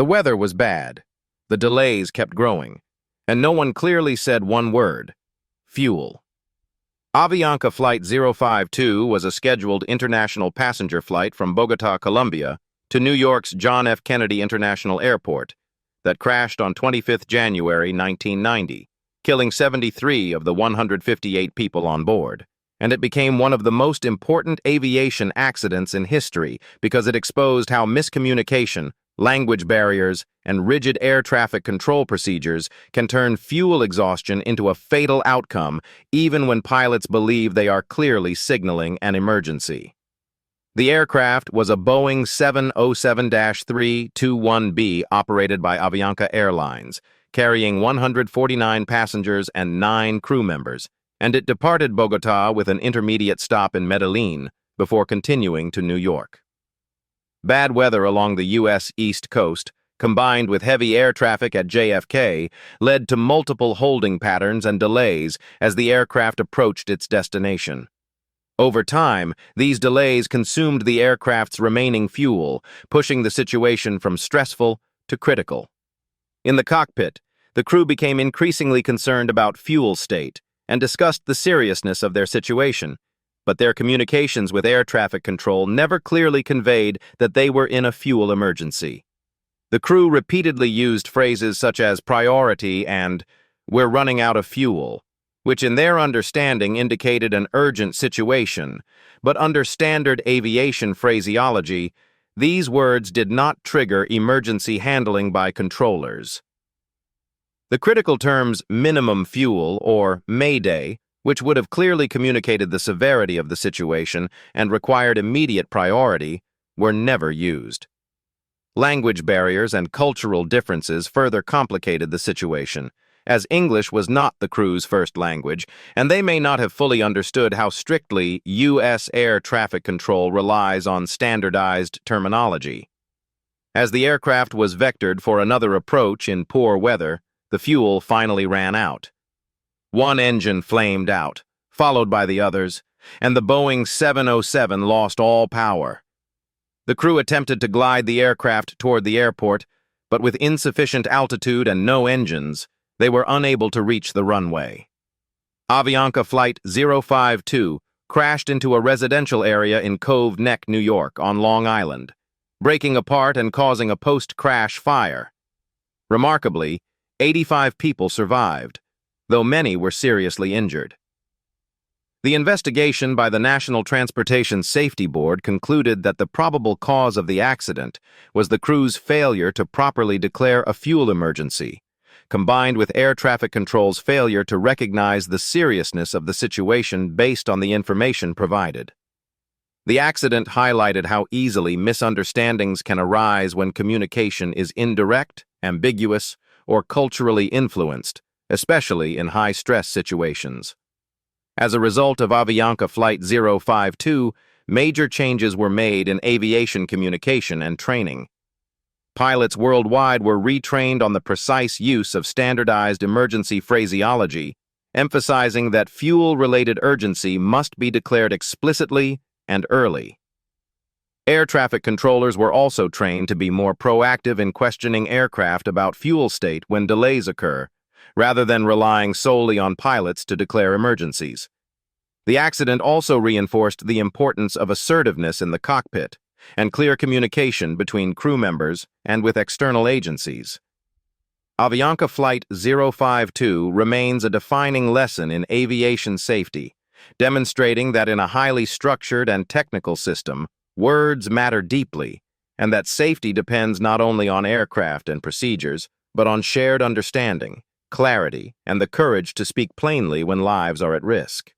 The weather was bad. The delays kept growing, and no one clearly said one word: fuel. Avianca Flight 052 was a scheduled international passenger flight from Bogota, Colombia, to New York's John F. Kennedy International Airport that crashed on 25 January 1990, killing 73 of the 158 people on board. And it became one of the most important aviation accidents in history because it exposed how miscommunication, language barriers, and rigid air traffic control procedures can turn fuel exhaustion into a fatal outcome even when pilots believe they are clearly signaling an emergency. The aircraft was a Boeing 707-321B operated by Avianca Airlines, carrying 149 passengers and 9 crew members, and it departed Bogota with an intermediate stop in Medellin before continuing to New York. Bad weather along the U.S. East Coast, combined with heavy air traffic at JFK, led to multiple holding patterns and delays as the aircraft approached its destination. Over time, these delays consumed the aircraft's remaining fuel, pushing the situation from stressful to critical. In the cockpit, the crew became increasingly concerned about fuel state and discussed the seriousness of their situation, but their communications with air traffic control never clearly conveyed that they were in a fuel emergency. The crew repeatedly used phrases such as priority and "we're running out of fuel," which in their understanding indicated an urgent situation, but under standard aviation phraseology, these words did not trigger emergency handling by controllers. The critical terms minimum fuel or Mayday, which would have clearly communicated the severity of the situation and required immediate priority, were never used. Language barriers and cultural differences further complicated the situation, as English was not the crew's first language, and they may not have fully understood how strictly U.S. air traffic control relies on standardized terminology. As the aircraft was vectored for another approach in poor weather, the fuel finally ran out. One engine flamed out, followed by the others, and the Boeing 707 lost all power. The crew attempted to glide the aircraft toward the airport, but with insufficient altitude and no engines, they were unable to reach the runway. Avianca Flight 052 crashed into a residential area in Cove Neck, New York, on Long Island, breaking apart and causing a post-crash fire. Remarkably, 85 people survived, though many were seriously injured. The investigation by the National Transportation Safety Board concluded that the probable cause of the accident was the crew's failure to properly declare a fuel emergency, combined with air traffic control's failure to recognize the seriousness of the situation based on the information provided. The accident highlighted how easily misunderstandings can arise when communication is indirect, ambiguous, or culturally influenced, especially in high-stress situations. As a result of Avianca Flight 052, major changes were made in aviation communication and training. Pilots worldwide were retrained on the precise use of standardized emergency phraseology, emphasizing that fuel-related urgency must be declared explicitly and early. Air traffic controllers were also trained to be more proactive in questioning aircraft about fuel state when delays occur, rather than relying solely on pilots to declare emergencies. The accident also reinforced the importance of assertiveness in the cockpit and clear communication between crew members and with external agencies. Avianca Flight 052 remains a defining lesson in aviation safety, demonstrating that in a highly structured and technical system, words matter deeply, and that safety depends not only on aircraft and procedures, but on shared understanding, clarity, and the courage to speak plainly when lives are at risk.